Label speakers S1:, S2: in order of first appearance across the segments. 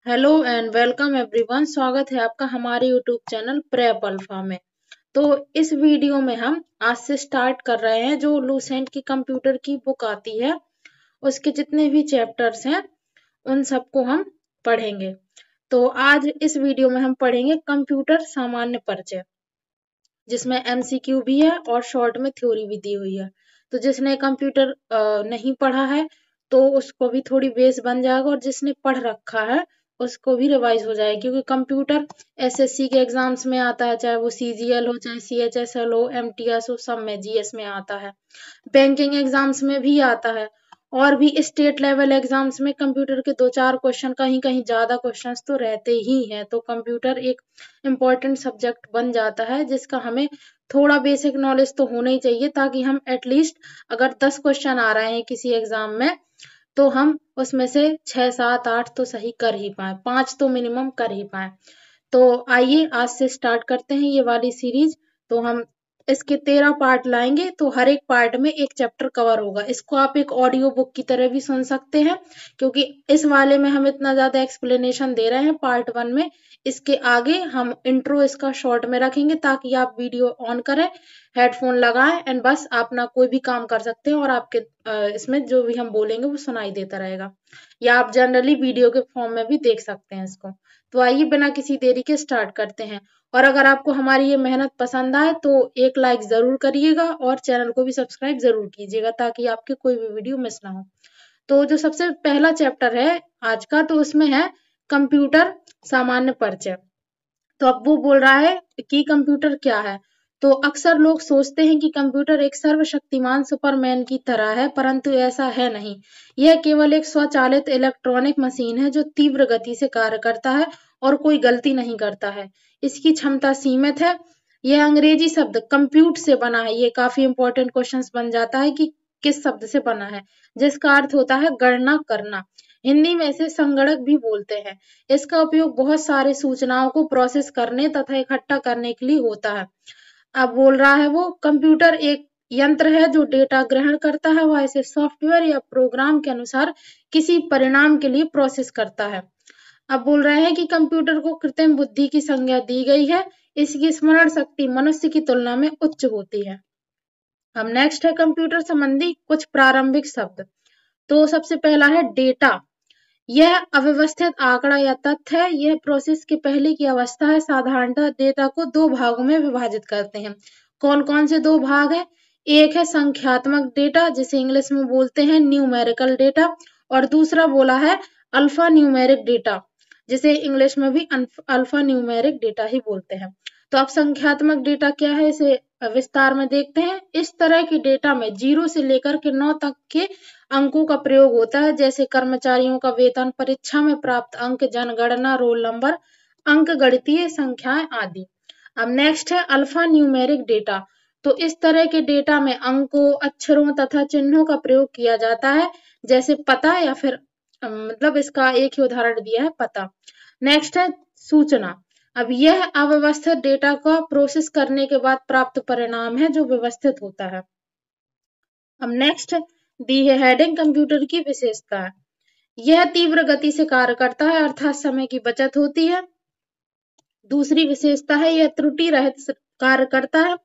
S1: Hello and welcome everyone. स्वागत है आपका हमारे यूट्यूब चैनल प्रेप अल्फा में। तो इस वीडियो में हम आज से स्टार्ट कर रहे हैं जो लूसेंट की कंप्यूटर की बुक आती है, उसके जितने भी चैप्टर्स हैं उन सबको हम पढ़ेंगे। तो आज इस वीडियो में हम पढ़ेंगे कंप्यूटर सामान्य परिचय, जिसमें एमसीक्यू भी है और शॉर्ट में थ्योरी भी दी हुई है। तो जिसने कंप्यूटर नहीं पढ़ा है तो उसको भी थोड़ी बेस बन जाएगा, और जिसने पढ़ रखा है उसको भी रिवाइज हो जाएगी, क्योंकि कंप्यूटर एसएससी के एग्जाम्स में आता है, चाहे वो सीजीएल हो, चाहे सीएचएसएल हो, एमटीएस हो, सब में जीएस में आता है। बैंकिंग एग्जाम्स में भी आता है, और भी स्टेट लेवल एग्जाम्स में कंप्यूटर के 2-4 क्वेश्चन, कहीं कहीं ज्यादा क्वेश्चंस तो रहते ही हैं। तो कंप्यूटर एक इम्पॉर्टेंट सब्जेक्ट बन जाता है, जिसका हमें थोड़ा बेसिक नॉलेज तो होना ही चाहिए, ताकि हम एटलीस्ट अगर 10 क्वेश्चन आ रहे हैं किसी एग्जाम में तो हम उसमें से 6, 7, 8 तो सही कर ही पाए, 5 तो मिनिमम कर ही पाए। तो आइए आज से स्टार्ट करते हैं ये वाली सीरीज। तो हम इसके 13 पार्ट लाएंगे, तो हर एक पार्ट में एक चैप्टर कवर होगा। इसको आप एक ऑडियो बुक की तरह भी सुन सकते हैं, क्योंकि इस वाले में हम इतना ज्यादा एक्सप्लेनेशन दे रहे हैं पार्ट 1 में। इसके आगे हम इंट्रो इसका शॉर्ट में रखेंगे, ताकि आप वीडियो ऑन करें, हेडफोन लगाएं एंड बस अपना कोई भी काम कर सकते हैं, और आपके इसमें जो भी हम बोलेंगे वो सुनाई देता रहेगा, या आप जनरली वीडियो के फॉर्म में भी देख सकते हैं इसको। तो आइए बिना किसी देरी के स्टार्ट करते हैं। और अगर आपको हमारी ये मेहनत पसंद आए तो एक लाइक जरूर करिएगा, और चैनल को भी सब्सक्राइब जरूर कीजिएगा, ताकि आपकी कोई भी वीडियो मिस ना हो। तो जो सबसे पहला चैप्टर है आज का, तो उसमें है कंप्यूटर सामान्य परिचय। तो अब वो बोल रहा है कि कंप्यूटर क्या है। तो अक्सर लोग सोचते हैं कि कंप्यूटर एक सर्वशक्तिमान सुपरमैन की तरह है, परंतु ऐसा है नहीं। यह केवल एक स्वचालित इलेक्ट्रॉनिक मशीन है जो तीव्र गति से कार्य करता है और कोई गलती नहीं करता है। इसकी क्षमता सीमित है। यह अंग्रेजी शब्द कंप्यूट से बना है। ये काफी इंपॉर्टेंट क्वेश्चन बन जाता है कि किस शब्द से बना है, जिसका अर्थ होता है गणना करना। हिंदी में इसे संगणक भी बोलते हैं। इसका उपयोग बहुत सारे सूचनाओं को प्रोसेस करने तथा इकट्ठा करने के लिए होता है। अब बोल रहा है वो कंप्यूटर एक यंत्र है जो डेटा ग्रहण करता है, वह इसे सॉफ्टवेयर या प्रोग्राम के अनुसार किसी परिणाम के लिए प्रोसेस करता है। अब बोल रहे हैं कि कंप्यूटर को कृत्रिम बुद्धि की संज्ञा दी गई है। इसकी स्मरण शक्ति मनुष्य की तुलना में उच्च होती है। अब नेक्स्ट है कंप्यूटर संबंधी कुछ प्रारंभिक शब्द। तो सबसे पहला है डेटा। यह अव्यवस्थित आंकड़ा या तथ्य है। यह प्रोसेस के पहले की अवस्था है। साधारणतः डेटा को 2 भागों में विभाजित करते हैं। कौन कौन से 2 भाग है? एक है संख्यात्मक डेटा, जिसे इंग्लिश में बोलते हैं न्यूमेरिकल डेटा, और दूसरा बोला है अल्फा न्यूमेरिक डेटा, जिसे इंग्लिश में भी अल्फा न्यूमेरिक डेटा ही बोलते हैं। तो अब संख्यात्मक डेटा क्या है, इसे विस्तार में देखते हैं। इस तरह की डेटा में 0 से लेकर के 9 तक के अंकों का प्रयोग होता है, जैसे कर्मचारियों का वेतन, परीक्षा में प्राप्त अंक, जनगणना, रोल नंबर, अंक गणितीय संख्याएं आदि। अब नेक्स्ट है अल्फा न्यूमेरिक डेटा। तो इस तरह के डेटा में अंकों, अक्षरों तथा चिन्हों का प्रयोग किया जाता है, जैसे पता, या फिर मतलब इसका एक ही उदाहरण दिया है, पता। नेक्स्ट है सूचना। अब यह अव्यवस्थित डेटा का प्रोसेस करने के बाद प्राप्त परिणाम है, जो व्यवस्थित होता है। अब नेक्स्ट दी है हेडिंग कंप्यूटर की विशेषता है। यह तीव्र गति से कार्य करता है, अर्थात समय की बचत होती है। दूसरी विशेषता है यह त्रुटि रहित कार्य करता है।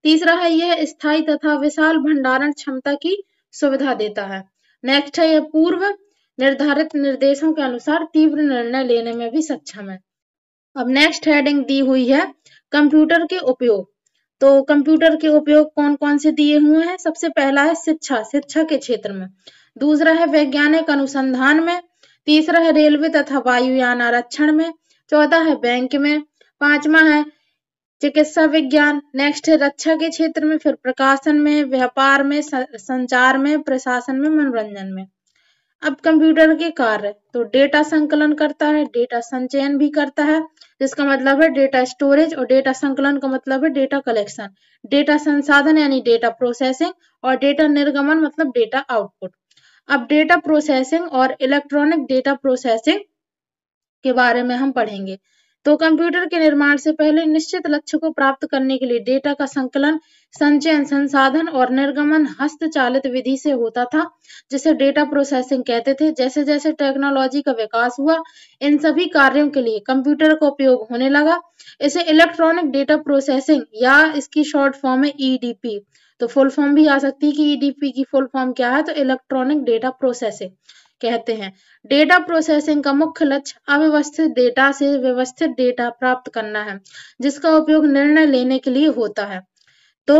S1: तीसरा है यह स्थायी तथा विशाल भंडारण क्षमता की सुविधा देता है। नेक्स्ट है यह पूर्व निर्धारित निर्देशों के अनुसार तीव्र निर्णय लेने में भी सक्षम है। अब नेक्स्ट हेडिंग दी हुई है कंप्यूटर के उपयोग। तो कंप्यूटर के उपयोग कौन कौन से दिए हुए हैं? सबसे पहला है शिक्षा के क्षेत्र में। दूसरा है वैज्ञानिक अनुसंधान में। तीसरा है रेलवे तथा वायुयान आरक्षण में। चौथा है बैंक में। पांचवा है चिकित्सा विज्ञान। नेक्स्ट है रक्षा के क्षेत्र में, फिर प्रकाशन में, व्यापार में, संचार में, प्रशासन में, मनोरंजन में। अब कंप्यूटर के कार्य, तो डेटा संकलन करता है, डेटा संचयन भी करता है, जिसका मतलब है डेटा स्टोरेज, और डेटा संकलन का मतलब है डेटा कलेक्शन। डेटा संसाधन यानी डेटा प्रोसेसिंग, और डेटा निर्गमन मतलब डेटा आउटपुट। अब डेटा प्रोसेसिंग और इलेक्ट्रॉनिक डेटा प्रोसेसिंग के बारे में हम पढ़ेंगे। तो कंप्यूटर के निर्माण से पहले निश्चित लक्ष्य को प्राप्त करने के लिए डेटा का संकलन, संचयन, संसाधन और निर्गमन हस्तचालित विधि से होता था, जिसे डेटा प्रोसेसिंग कहते थे। जैसे जैसे टेक्नोलॉजी का विकास हुआ, इन सभी कार्यों के लिए कंप्यूटर का उपयोग होने लगा। इसे इलेक्ट्रॉनिक डेटा प्रोसेसिंग या इसकी शॉर्ट फॉर्म है ईडीपी, तो फुल फॉर्म भी आ सकती है कि ईडीपी की फुल फॉर्म क्या है, तो इलेक्ट्रॉनिक डेटा प्रोसेसिंग कहते हैं। डेटा प्रोसेसिंग का मुख्य लक्ष्य अव्यवस्थित डेटा से व्यवस्थित डेटा प्राप्त करना है, जिसका उपयोग निर्णय लेने के लिए होता है। तो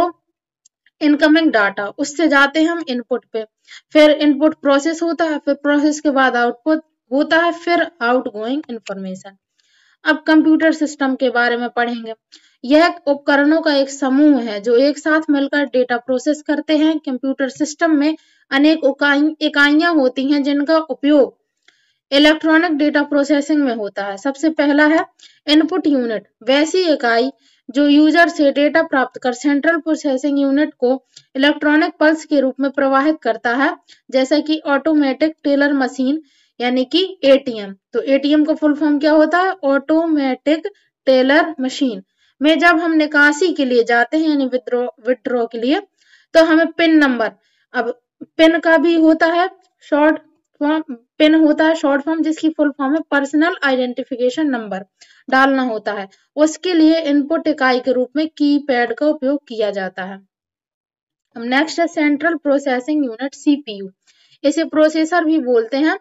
S1: इनकमिंग डाटा, उससे जाते हैं हम इनपुट पे, फिर इनपुट प्रोसेस होता है, फिर प्रोसेस के बाद आउटपुट होता है, फिर आउटगोइंग इंफॉर्मेशन। अब कंप्यूटर सिस्टम के बारे में पढ़ेंगे। यह उपकरणों का एक समूह है जो एक साथ मिलकर डेटा प्रोसेस करते हैं। कंप्यूटर सिस्टम में अनेक इकाइयां होती हैं जिनका उपयोग इलेक्ट्रॉनिक डेटा प्रोसेसिंग में होता है। सबसे पहला है इनपुट यूनिट, वैसी इकाई जो यूजर से डेटा प्राप्त कर सेंट्रल प्रोसेसिंग यूनिट को इलेक्ट्रॉनिक पल्स के रूप में प्रवाहित करता है, जैसा कि ऑटोमेटिक टेलर मशीन यानी कि एटीएम। तो एटीएम का फुल फॉर्म क्या होता है, ऑटोमेटिक टेलर मशीन में जब हम निकासी के लिए जाते हैं यानी विड्रॉ के लिए, तो हमें पिन नंबर, अब पिन का भी होता है शॉर्ट फॉर्म, पिन होता है शॉर्ट फॉर्म जिसकी फुल फॉर्म है पर्सनल आइडेंटिफिकेशन नंबर, डालना होता है। उसके लिए इनपुट इकाई के रूप में कीपैड का उपयोग किया जाता है। अब नेक्स्ट है सेंट्रल प्रोसेसिंग यूनिट, सीपीयू। इसे प्रोसेसर भी बोलते हैं।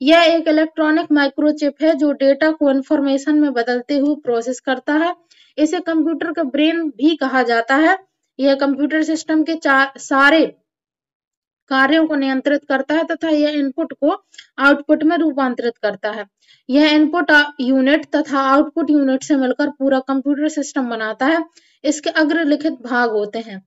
S1: यह एक इलेक्ट्रॉनिक माइक्रोचिप है जो डेटा को इंफॉर्मेशन में बदलते हुए प्रोसेस करता है। इसे कंप्यूटर का ब्रेन भी कहा जाता है। यह कंप्यूटर सिस्टम के सारे कार्यों को नियंत्रित करता है तथा यह इनपुट को आउटपुट में रूपांतरित करता है। यह इनपुट यूनिट तथा आउटपुट यूनिट से मिलकर पूरा कंप्यूटर सिस्टम बनाता है। इसके अग्रलिखित भाग होते हैं।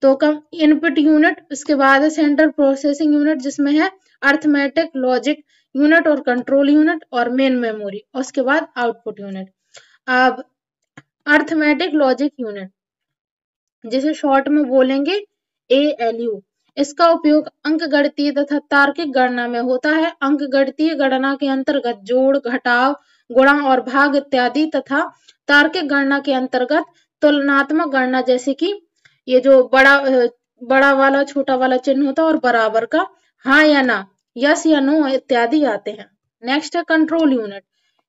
S1: तो इनपुट यूनिट, उसके बाद है सेंट्रल प्रोसेसिंग यूनिट जिसमें है अर्थमेटिक, लॉजिक यूनिट और कंट्रोल यूनिट और मेन मेमोरी, उसके बाद आउटपुट यूनिट। अब अर्थमेटिक लॉजिक यूनिट जिसे शॉर्ट में बोलेंगे ALU, इसका उपयोग अंकगणितीय तथा तार्किक गणना में होता है। अंकगणितीय गणना के अंतर्गत जोड़, घटाव, गुणा और भाग इत्यादि तथा तार्किक गणना के अंतर्गत तुलनात्मक गणना, जैसे कि ये जो बड़ा वाला छोटा वाला चिन्ह होता है और बराबर का, हाँ या ना, यस या नो इत्यादि आते हैं। नेक्स्ट है कंट्रोल यूनिट।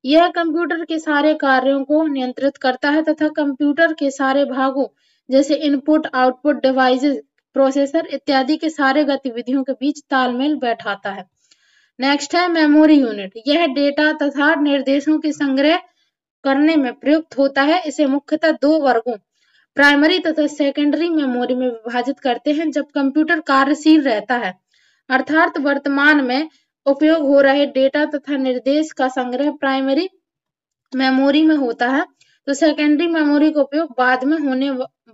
S1: यह कंप्यूटर के सारे कार्यों को नियंत्रित करता है तथा कंप्यूटर के सारे भागों जैसे इनपुट, आउटपुट डिवाइसेस, प्रोसेसर इत्यादि के सारे गतिविधियों के बीच तालमेल बैठाता है। नेक्स्ट है मेमोरी यूनिट। यह डेटा तथा निर्देशों के संग्रह करने में प्रयुक्त होता है। इसे मुख्यतः दो वर्गों, प्राइमरी तथा सेकेंडरी मेमोरी में विभाजित करते हैं। जब कंप्यूटर कार्यशील रहता है, अर्थात वर्तमान में उपयोग हो रहे डेटा तथा निर्देश का संग्रह प्राइमरी मेमोरी में होता है, तो सेकेंडरी मेमोरी का उपयोग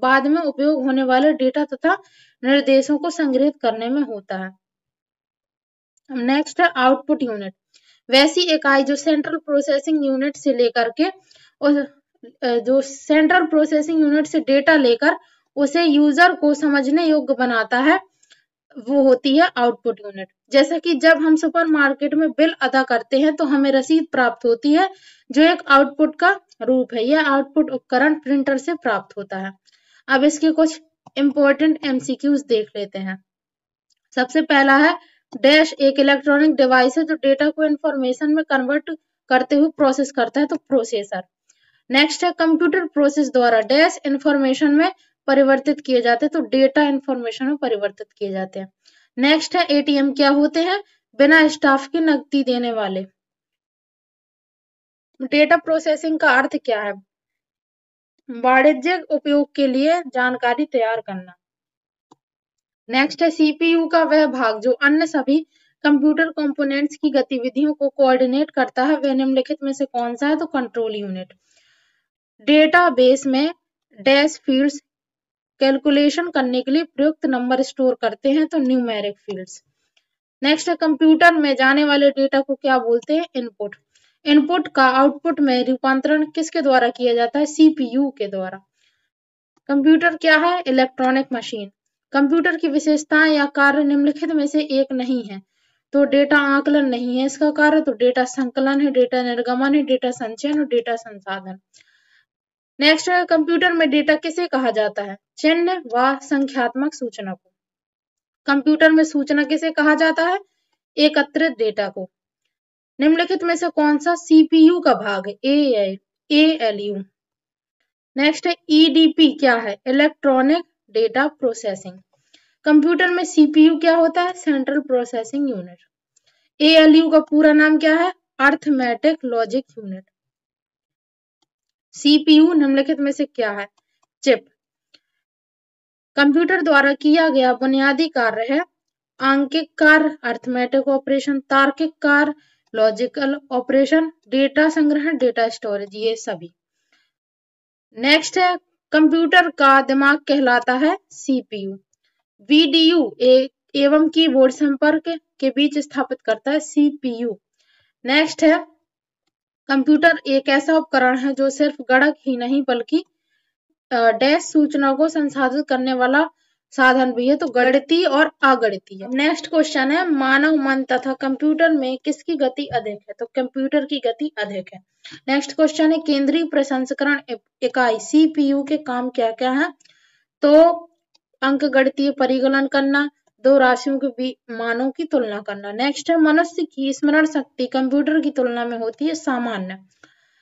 S1: बाद में उपयोग होने वाले डेटा तथा निर्देशों को संग्रहित करने में होता है। नेक्स्ट है आउटपुट यूनिट। वैसी इकाई जो सेंट्रल प्रोसेसिंग यूनिट से लेकर के जो सेंट्रल प्रोसेसिंग यूनिट से डेटा लेकर उसे यूजर को समझने योग्य बनाता है, वो होती है आउटपुट यूनिट। जैसा कि जब हम सुपरमार्केट में बिल अदा करते हैं तो हमें रसीद प्राप्त होती है, जो एक आउटपुट का रूप है। यह आउटपुट उपकरण प्रिंटर से प्राप्त होता है। अब इसके कुछ इंपॉर्टेंट MCQs देख लेते हैं। सबसे पहला है डैश, एक इलेक्ट्रॉनिक डिवाइस है जो डेटा को इंफॉर्मेशन में कन्वर्ट करते हुए प्रोसेस करता है, तो प्रोसेसर। नेक्स्ट है कंप्यूटर प्रोसेस द्वारा डैश इंफॉर्मेशन में परिवर्तित किए जाते हैं, तो डेटा इंफॉर्मेशन में परिवर्तित किए जाते हैं। नेक्स्ट है ATM क्या होते हैं, बिना स्टाफ के नकदी देने वाले। डेटा प्रोसेसिंग का अर्थ क्या है, वाणिज्यिक उपयोग के लिए जानकारी तैयार करना। नेक्स्ट है CPU का वह भाग जो अन्य सभी कंप्यूटर कंपोनेंट्स की गतिविधियों को कोऑर्डिनेट करता है, वह निम्नलिखित में से कौन सा है, तो कंट्रोल यूनिट। डेटाबेस में डैश फील्ड्स कैलकुलेशन करने के लिए प्रयुक्त नंबर स्टोर करते हैं, तो न्यूमेरिक फील्ड्स। नेक्स्ट है कंप्यूटर में जाने वाले डेटा को क्या बोलते हैं, इनपुट। इनपुट का आउटपुट में रूपांतरण किसके द्वारा किया जाता है, CPU के द्वारा। कंप्यूटर क्या है, इलेक्ट्रॉनिक मशीन। कंप्यूटर की विशेषताएं या कार्य निम्नलिखित में से एक नहीं है। तो डेटा आकलन नहीं है इसका कार्य, तो डेटा संकलन है, डेटा निर्गमन है, डेटा संचयन और डेटा संसाधन। नेक्स्ट है, कंप्यूटर में डेटा किसे कहा जाता है? चिन्ह व संख्यात्मक सूचना को। कंप्यूटर में सूचना किसे कहा जाता है? एकत्रित डेटा को। निम्नलिखित में से कौन सा सीपीयू का भाग है? एएलयू। नेक्स्ट है, ईडीपी क्या है? Electronic data processing. कंप्यूटर में सीपीयू क्या होता है? Central processing unit. एएलयू का पूरा नाम क्या है? Arithmetic logic unit. सीपीयू निम्नलिखित में से क्या है? चिप। कंप्यूटर द्वारा किया गया बुनियादी कार्य है आंकिक कार्य, अर्थमेटिक ऑपरेशन, तार्किक कार्य, लॉजिकल ऑपरेशन, डेटा संग्रहण, डेटा स्टोरेज, ये सभी। नेक्स्ट है, कंप्यूटर का दिमाग कहलाता है सीपीयू। वीडीयू एवं कीबोर्ड संपर्क के बीच स्थापित करता है सीपीयू। नेक्स्ट है, कंप्यूटर एक ऐसा उपकरण है जो सिर्फ गणक ही नहीं बल्कि डैश सूचना को संसाधित करने वाला साधन भी है, तो गणितीय और अगणितीय। नेक्स्ट क्वेश्चन है, मानव मन तथा कंप्यूटर में किसकी गति अधिक है? तो कंप्यूटर की गति अधिक है। नेक्स्ट क्वेश्चन है, केंद्रीय प्रसंस्करण इकाई सीपीयू के काम क्या क्या है? तो अंकगणितीय परिकलन करना, दो राशियों के मानों की तुलना करना। नेक्स्ट है, मनुष्य की स्मरण शक्ति कंप्यूटर की तुलना में होती है सामान्य।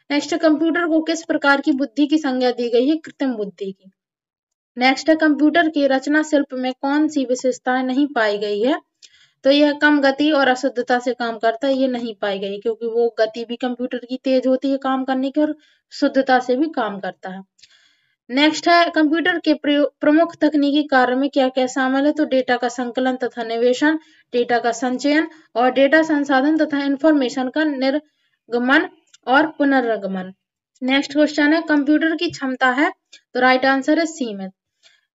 S1: नेक्स्ट, कंप्यूटर को किस प्रकार की बुद्धि की संज्ञा दी गई है? कृत्रिम बुद्धि की। नेक्स्ट है, कंप्यूटर के रचना शिल्प में कौन सी विशेषताएं नहीं पाई गई है? तो यह कम गति और अशुद्धता से काम करता है, ये नहीं पाई गई क्योंकि वो गति भी कंप्यूटर की तेज होती है काम करने की और शुद्धता से भी काम करता है। नेक्स्ट है, कंप्यूटर के प्रमुख तकनीकी कार्य में क्या क्या शामिल है? तो डेटा का संकलन तथा निवेशन, डेटा का संचयन और डेटा संसाधन तथा इंफॉर्मेशन का निर्गमन और पुनर्गमन। नेक्स्ट क्वेश्चन है, कंप्यूटर की क्षमता है? तो राइट आंसर है सीमित।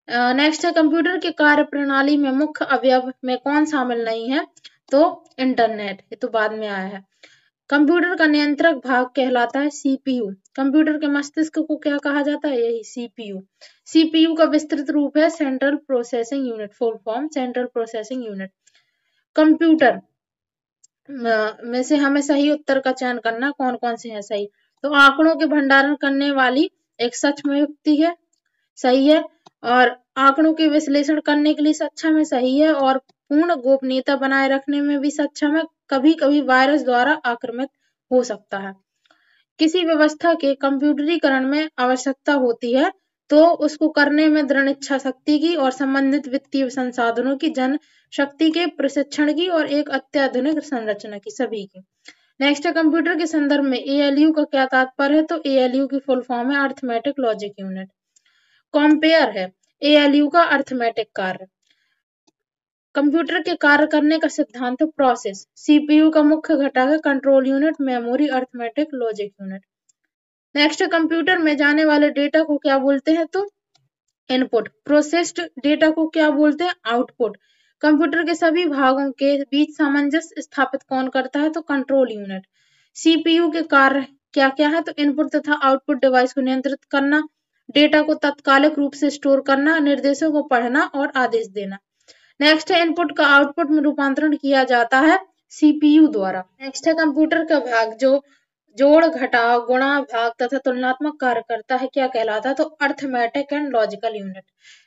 S1: नेक्स्ट है, कंप्यूटर के कार्य प्रणाली में मुख्य अवयव में कौन शामिल नहीं है? तो इंटरनेट, ये तो बाद में आया है। कंप्यूटर का नियंत्रक भाग कहलाता है सीपीयू। कंप्यूटर के मस्तिष्क को क्या कहा जाता है? यही सीपीयू। सीपीयू का विस्तृत रूप है central processing unit, full form central processing unit. Computer में से हमें सही उत्तर का चयन करना, कौन कौन से हैं सही? तो आंकड़ों के भंडारण करने वाली एक सक्षम युक्ति है, सही है। और आंकड़ों के विश्लेषण करने के लिए सक्षम है, सही है। और पूर्ण गोपनीयता बनाए रखने में भी सक्षम है, कभी कभी वायरस द्वारा आक्रमित हो सकता है। किसी व्यवस्था के कंप्यूटरीकरण में आवश्यकता होती है तो उसको करने में दृढ़ इच्छा शक्ति की और संबंधित वित्तीय संसाधनों की, जन शक्ति के प्रशिक्षण की और एक अत्याधुनिक संरचना की, सभी की। नेक्स्ट है, कंप्यूटर के संदर्भ में एएलयू का क्या तात्पर्य है? तो एएलयू की फुल फॉर्म है अर्थमेटिक लॉजिक यूनिट। कंपेयर है एएलयू का अर्थमेटिक कार्य। कंप्यूटर के कार्य करने का सिद्धांत प्रोसेस। सीपीयू का मुख्य घटक है control unit, memory, arithmetic logic unit. Next, computer में जाने वाले डेटा को क्या बोलते हैं? तो इनपुट। प्रोसेस्ड डेटा को क्या बोलते हैं? आउटपुट। कंप्यूटर के सभी भागों के बीच सामंजस्य स्थापित कौन करता है? तो कंट्रोल यूनिट। सीपीयू के कार्य क्या क्या है? तो इनपुट तथा आउटपुट डिवाइस को नियंत्रित करना, डेटा को तात्कालिक रूप से स्टोर करना, निर्देशों को पढ़ना और आदेश देना। नेक्स्ट है, इनपुट का आउटपुट में रूपांतरण किया जाता है सीपीयू द्वारा। नेक्स्ट है, कंप्यूटर का भाग जो जोड़, घटाव, गुणा, भाग तथा तुलनात्मक कार्य करता है क्या कहलाता है? तो arithmetic and logical unit.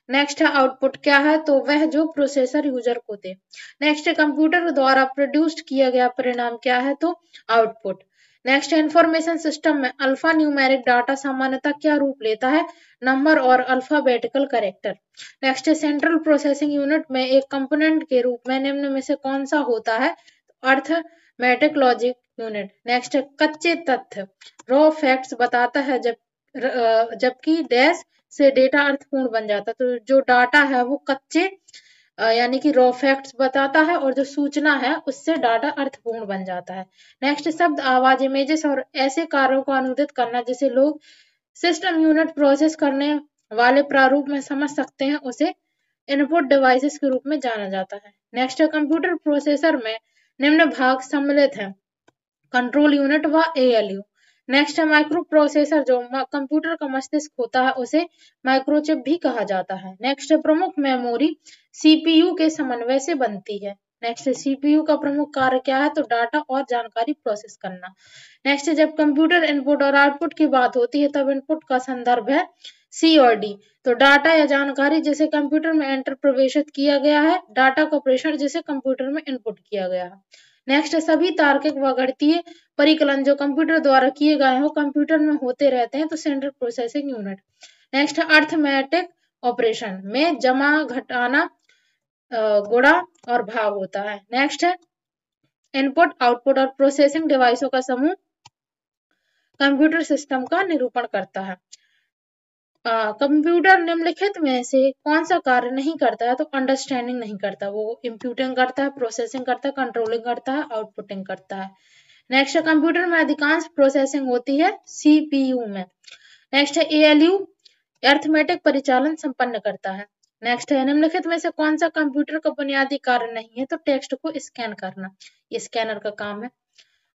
S1: Next है, आउटपुट क्या है? तो वह जो प्रोसेसर यूजर को दे। नेक्स्ट है, कंप्यूटर द्वारा प्रोड्यूस्ड किया गया परिणाम क्या है? तो आउटपुट। नेक्स्ट है, इंफॉर्मेशन सिस्टम में अल्फा न्यूमेरिक डाटा सामान्यतः क्या रूप लेता है? नंबर और अल्फाबेटिकल कैरेक्टर। नेक्स्ट है, सेंट्रल प्रोसेसिंग यूनिट में एक कंपोनेंट के रूप में निम्न में से कौन सा होता है? Arithmetic logic unit. नेक्स्ट है, कच्चे तथ्य रॉ फैक्ट्स बताता है जबकि डैश से डेटा अर्थपूर्ण बन जाता है। तो जो डाटा है वो कच्चे यानी कि रॉ फैक्ट्स बताता है और जो सूचना है उससे डाटा अर्थपूर्ण बन जाता है। नेक्स्ट, शब्द, आवाज, इमेजेस और ऐसे कार्यों को अनुदित करना जिसे लोग सिस्टम यूनिट प्रोसेस करने वाले प्रारूप में समझ सकते हैं, उसे इनपुट डिवाइसेस के रूप में जाना जाता है। नेक्स्ट है, कंप्यूटर प्रोसेसर में निम्न भाग सम्मिलित हैं: कंट्रोल यूनिट व एएलयू। नेक्स्ट है, माइक्रो प्रोसेसर जो कंप्यूटर का मस्तिष्क होता है उसे माइक्रोचिप भी कहा जाता है। नेक्स्ट है, प्रमुख मेमोरी सीपीयू के समन्वय से बनती है। नेक्स्ट सीपीयू का प्रमुख कार्य क्या है, तो डाटा और जानकारी प्रोसेस करना। नेक्स्ट जब कंप्यूटर इनपुट और आउटपुट की बात होती है तब इनपुट का संदर्भ है सी और डी। तो डाटा या जानकारी जिसे कंप्यूटर में एंटर प्रवेशित किया गया है, डाटा का प्रेषण जिसे कंप्यूटर में इनपुट किया गया है। नेक्स्ट सभी तार्किक व गणितीय परिकलन जो कंप्यूटर द्वारा किए गए हो कंप्यूटर में होते रहते हैं, तो central processing unit. Next arithmetic operation में जमा, घटाना, गुणा और भाग होता है। नेक्स्ट है इनपुट, आउटपुट और प्रोसेसिंग डिवाइसों का समूह कंप्यूटर सिस्टम का निरूपण करता है। कंप्यूटर निम्नलिखित में से कौन सा कार्य नहीं करता है, तो अंडरस्टैंडिंग नहीं करता, वो इंप्यूटिंग करता है, प्रोसेसिंग करता है, कंट्रोलिंग करता है, आउटपुटिंग करता है। नेक्स्ट कंप्यूटर में अधिकांश प्रोसेसिंग होती है सीपीयू में। नेक्स्ट है एएलयू अर्थमेटिक परिचालन संपन्न करता है। नेक्स्ट है निम्नलिखित में से कौन सा कंप्यूटर का बुनियादी कार्य नहीं है, तो टेक्स्ट को स्कैन करना, ये स्कैनर का काम है।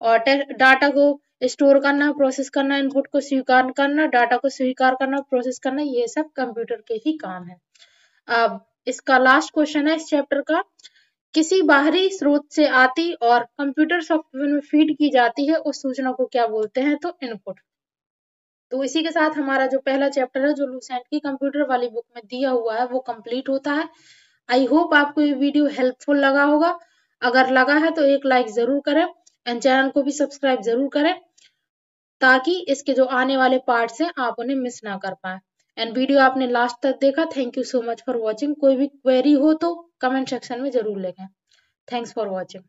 S1: और डाटा को स्टोर करना, प्रोसेस करना, इनपुट को स्वीकार करना, डाटा को स्वीकार करना, प्रोसेस करना, ये सब कंप्यूटर के ही काम है। अब इसका लास्ट क्वेश्चन है इस चैप्टर का, किसी बाहरी स्रोत से आती और कंप्यूटर सॉफ्टवेयर में फीड की जाती है उस सूचना को क्या बोलते हैं, तो इनपुट। तो इसी के साथ हमारा जो पहला चैप्टर है जो लूसेंट की कंप्यूटर वाली बुक में दिया हुआ है वो कंप्लीट होता है। आई होप आपको ये वीडियो हेल्पफुल लगा होगा। अगर लगा है तो एक लाइक जरूर करें एंड चैनल को भी सब्सक्राइब जरूर करें ताकि इसके जो आने वाले पार्ट्स हैं आप उन्हें मिस ना कर पाए। एंड वीडियो आपने लास्ट तक देखा, thank you so much for watching. कोई भी क्वेरी हो तो कमेंट सेक्शन में जरूर लिखें। Thanks for watching.